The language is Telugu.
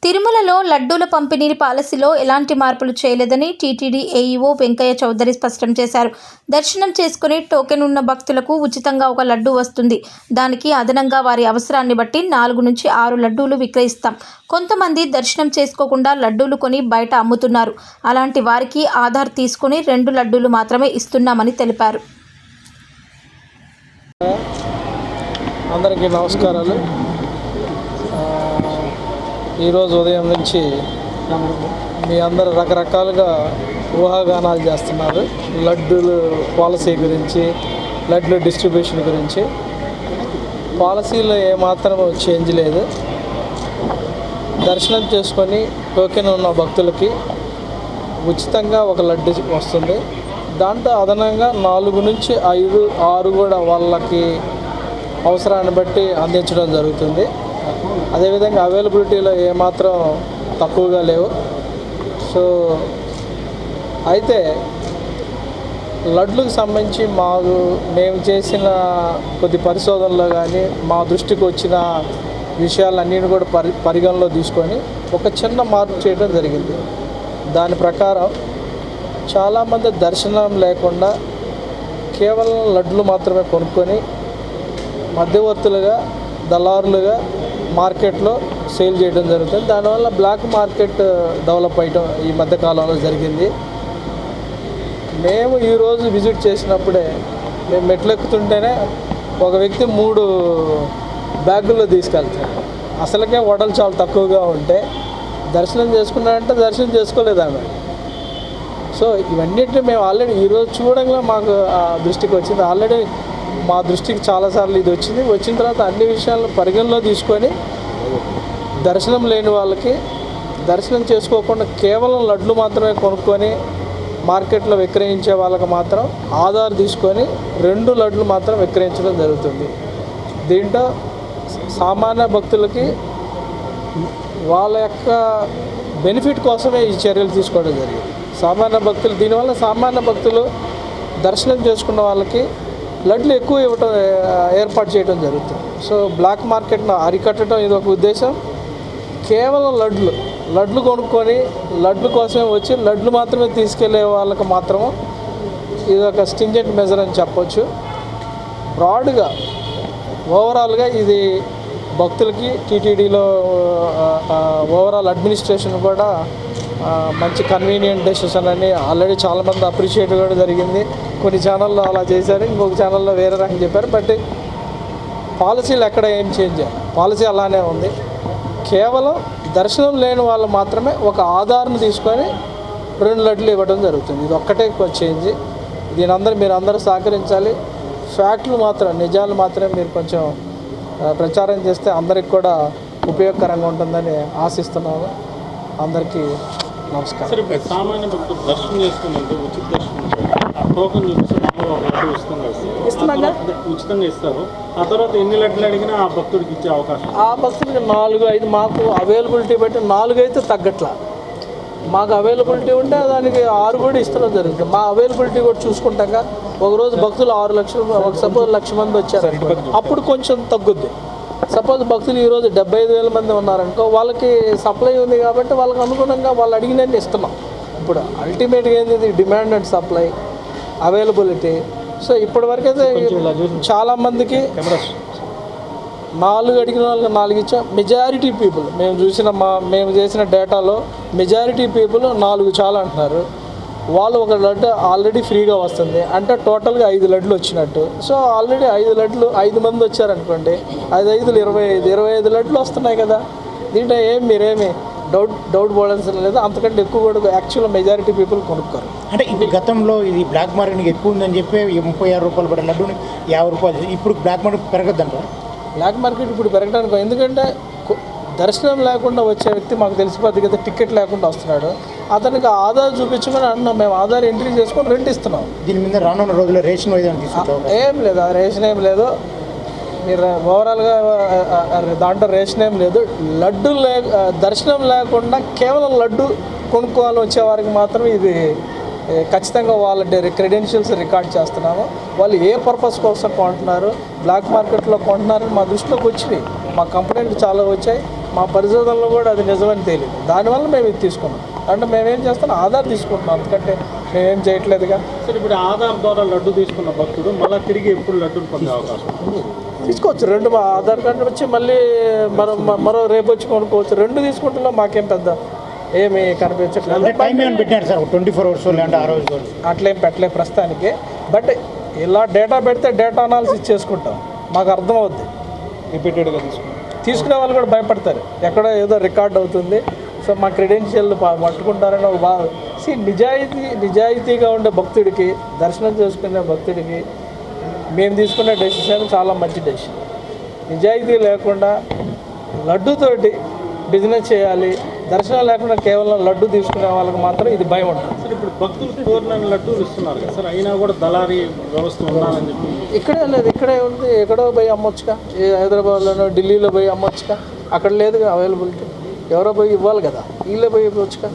తిరుమలలో లడ్డూల పంపిణీ పాలసీలో ఎలాంటి మార్పులు చేయలేదని టీటీడీ ఏఈఓ వెంకయ్య చౌదరి స్పష్టం చేశారు. దర్శనం చేసుకుని టోకెన్ ఉన్న భక్తులకు ఉచితంగా ఒక లడ్డూ వస్తుంది. దానికి అదనంగా వారి అవసరాన్ని బట్టి 4 నుంచి 6 లడ్డూలు విక్రయిస్తాం. కొంతమంది దర్శనం చేసుకోకుండా లడ్డూలు కొని బయట అమ్ముతున్నారు. అలాంటి వారికి ఆధార్ తీసుకుని 2 లడ్డూలు మాత్రమే ఇస్తున్నామని తెలిపారు. అందరికీ నమస్కారాలు. ఈరోజు ఉదయం నుంచి మీ అందరూ రకరకాలుగా ఊహాగానాలు చేస్తున్నారు. లడ్డూలు పాలసీ గురించి, లడ్డు డిస్ట్రిబ్యూషన్ గురించి. పాలసీలో ఏమాత్రం చేంజ్ లేదు. దర్శనం చేసుకొని టోకెన్ ఉన్న భక్తులకి ఉచితంగా ఒక లడ్డు వస్తుంది. దాంట్లో అదనంగా 4 నుంచి 5, 6 కూడా వాళ్ళకి అవసరాన్ని బట్టి అందించడం జరుగుతుంది. అదేవిధంగా అవైలబిలిటీలో ఏమాత్రం తక్కువగా లేవు. సో అయితే లడ్లకు సంబంధించి మేము చేసిన కొద్ది పరిశోధనలో కానీ మా దృష్టికి వచ్చిన విషయాలన్నిటిని కూడా పరిగణలో తీసుకొని ఒక చిన్న మార్పు చేయడం జరిగింది. దాని ప్రకారం చాలామంది దర్శనం లేకుండా కేవలం లడ్లు మాత్రమే కొనుక్కొని మధ్యవర్తులుగా, దళారులుగా మార్కెట్లో సేల్ చేయడం జరుగుతుంది. దానివల్ల బ్లాక్ మార్కెట్ డెవలప్ అయ్యడం ఈ మధ్యకాలంలో జరిగింది. మేము ఈరోజు విజిట్ చేసినప్పుడే మేము మెట్లెక్కుతుంటేనే ఒక వ్యక్తి 3 బ్యాగుల్లో తీసుకెళ్తాడు. అసలుకే వడలు చాలా తక్కువగా ఉంటే దర్శనం చేసుకున్నాడంటే దర్శనం చేసుకోలేదు ఆమె. సో ఇవన్నిటిని మేము ఆల్రెడీ ఈరోజు చూడంగా మాకు ఆ దృష్టికి వచ్చింది. ఆల్రెడీ మా దృష్టికి చాలాసార్లు ఇది వచ్చింది. వచ్చిన తర్వాత అన్ని విషయాలను పరిగణలో తీసుకొని దర్శనం లేని వాళ్ళకి దర్శనం చేసుకోకుండా కేవలం లడ్లు మాత్రమే కొనుక్కొని మార్కెట్లో విక్రయించే వాళ్ళకి మాత్రం ఆధార్ తీసుకొని 2 లడ్లు మాత్రం విక్రయించడం జరుగుతుంది. దీంట్లో సామాన్య భక్తులకి వాళ్ళ యొక్క బెనిఫిట్ కోసమే ఈ చర్యలు తీసుకోవడం జరిగింది. దీనివల్ల సామాన్య భక్తులు దర్శనం చేసుకున్న వాళ్ళకి లడ్లు ఎక్కువ ఇవ్వటం ఏర్పాటు చేయడం జరుగుతుంది. సో బ్లాక్ మార్కెట్ను అరికట్టడం ఇది ఒక ఉద్దేశం. కేవలం లడ్లు కొనుక్కొని లడ్లు కోసమే వచ్చి లడ్లు మాత్రమే తీసుకెళ్లే వాళ్ళకి మాత్రము ఇది ఒక స్టింజెంట్ మెజర్ అని చెప్పొచ్చు. బ్రాడ్గా ఓవరాల్గా ఇది భక్తులకి టీటీడీలో ఓవరాల్ అడ్మినిస్ట్రేషన్ కూడా మంచి కన్వీనియంట్ డెసిషన్ అని ఆల్రెడీ చాలామంది అప్రిషియేట్ కూడా జరిగింది. కొన్ని ఛానల్లో అలా చేశారు, ఇంకొక ఛానల్లో వేరే రకం చెప్పారు. బట్ పాలసీలు ఎక్కడ ఏం చేంజ్, పాలసీ అలానే ఉంది. కేవలం దర్శనం లేని వాళ్ళు మాత్రమే ఒక ఆధార్ను తీసుకొని 2 లడ్లు ఇవ్వడం జరుగుతుంది. ఇది ఒక్కటే చేంజ్. మీరు అందరూ సహకరించాలి. ఫ్యాక్ట్లు మాత్రం, నిజాలు మాత్రమే మీరు కొంచెం ప్రచారం చేస్తే అందరికి కూడా ఉపయోగకరంగా ఉంటుందని ఆశిస్తున్నాము. అందరికీ నమస్కారం. సామాన్య భక్తులు దర్శనం చేసుకున్నందుకు ఉచిత దర్శనం టోకెన్ ఉచితంగా ఇస్తారు. ఆ తర్వాత ఎన్ని లడ్లు అడిగినా ఆ భక్తుడికి ఇచ్చే అవకాశం, ఆ భక్తుడికి 4, 5 మాకు అవైలబిలిటీ బట్టి 4 అయితే తగ్గట్లా. మాకు అవైలబిలిటీ ఉంటే దానికి 6 కూడా ఇస్తడం జరుగుతుంది. మా అవైలబిలిటీ కూడా చూసుకుంటాక ఒకరోజు భక్తులు 6 లక్షలు, సపోజ్ 1,00,000 మంది వచ్చారు, అప్పుడు కొంచెం తగ్గుద్ది. సపోజ్ భక్తులు ఈరోజు 75,000 మంది ఉన్నారనుకో, వాళ్ళకి సప్లై ఉంది కాబట్టి వాళ్ళకి అనుగుణంగా వాళ్ళు అడిగినన్ని ఇస్తున్నాం. ఇప్పుడు అల్టిమేట్గా ఏంది, demand and supply, availability. So ఇప్పటివరకైతే చాలామందికి 4 అడిగిన వాళ్ళకి 4 ఇచ్చాం. మెజారిటీ పీపుల్ మేము చేసిన డేటాలో మెజారిటీ పీపుల్ 4 చాలా అంటున్నారు. వాళ్ళు ఒక లడ్డు ఆల్రెడీ ఫ్రీగా వస్తుంది అంటే టోటల్గా 5 లడ్లు వచ్చినట్టు. సో ఆల్రెడీ 5 లడ్లు 5 మంది వచ్చారనుకోండి, 5 5 25 లడ్లు వస్తున్నాయి కదా. దీంట్లో మీరేమి డౌట్ పడాల్సిన లేదు. అంతకంటే ఎక్కువ కూడా యాక్చువల్గా మెజారిటీ పీపుల్ కొనుక్కోరు. అంటే ఇప్పుడు గతంలో ఇది బ్లాక్ మార్కెట్ ఎక్కువ ఉందని చెప్పి 36 రూపాయలు పడే లడ్డూని 50 రూపాయలు, ఇప్పుడు బ్లాక్ మార్కెట్ పెరగద్దంటారు. బ్లాక్ మార్కెట్ ఇప్పుడు పెరగడానికి ఎందుకంటే దర్శనం లేకుండా వచ్చే వ్యక్తి మాకు తెలిసిపోద్ది కదా, టికెట్ లేకుండా వస్తున్నాడు. అతనికి ఆధార్ చూపించుకొని అన్నాం, మేము ఆధార్ ఎంట్రీ చేసుకొని రెంట్ ఇస్తున్నాం. దీని మీద రానున్న రోజుల్లో రేషన్ ఏం లేదు, రేషన్ ఏం లేదు. మీరు ఓవరాల్గా దాంట్లో రేషన్ ఏం లేదు. దర్శనం లేకుండా కేవలం లడ్డు కొనుక్కోవాలి వచ్చేవారికి మాత్రం ఇది ఖచ్చితంగా వాళ్ళ క్రెడెన్షియల్స్ రికార్డ్ చేస్తున్నాము. వాళ్ళు ఏ పర్పస్ కోసం కొంటున్నారు, బ్లాక్ మార్కెట్లో కొంటున్నారని మా దృష్టిలోకి వచ్చినాయి. మా కంప్లైంట్లు చాలా వచ్చాయి. మా పరిశోధనలో కూడా అది నిజమని తేలింది. దానివల్ల మేము ఇది తీసుకున్నాం. అంటే మేమేం చేస్తాం, ఆధార్ తీసుకుంటున్నాం, అందుకంటే మేమేం చేయట్లేదుగా. సరే, ఇప్పుడు ఆధార్ ద్వారా లడ్డు తీసుకున్న భక్తుడు మళ్ళీ తిరిగి ఎప్పుడు లడ్డూలు పొందే అవకాశం ఉంది? తీసుకోవచ్చు. రెండు ఆధార్ కార్డు వచ్చి మళ్ళీ మరో రేపు వచ్చి కొనుక్కోవచ్చు. రెండు తీసుకుంటున్నాం, మాకేం పెద్ద ఏమి కనిపించట్లేదు. టైం ఏమైనా పెట్టారు సార్, 24 hours లేదంటే ఆ రోజు అట్లేం పెట్టలేదు ప్రస్తుతానికి. బట్ ఇలా డేటా పెడితే డేటా అనాలిసిస్ చేసుకుంటాం, మాకు అర్థమవుద్ది. రిపీటెడ్గా తీసుకునే వాళ్ళు కూడా భయపడతారు, ఎక్కడో ఏదో రికార్డ్ అవుతుంది, సో మా క్రెడెన్షియల్ పట్టుకుంటారని ఒక బాధ. నిజాయితీగా ఉండే భక్తుడికి, దర్శనం చేసుకునే భక్తుడికి మేము తీసుకునే డెసిషన్ చాలా మంచి డెసిషన్. నిజాయితీ లేకుండా లడ్డుతోటి బిజినెస్ చేయాలి, దర్శనం లేకుండా కేవలం లడ్డు తీసుకునే వాళ్ళకి మాత్రం ఇది భయం ఉంటుంది. సార్, ఇప్పుడు భక్తులు కోరిన లడ్డూలు ఇస్తున్నారు కదా సార్, అయినా కూడా దళారీ వ్యవస్థ ఉండాలని చెప్పి ఇక్కడే లేదు, ఇక్కడే ఉంది. ఎక్కడో పోయి అమ్మొచ్చుగా, హైదరాబాద్లోనో ఢిల్లీలో పోయి అమ్మొచ్చుగా, అక్కడ లేదుగా అవైలబిలిటీ. ఎవరో పోయి ఇవ్వాలి కదా, వీళ్ళే పోయి ఇవ్వచ్చుగా.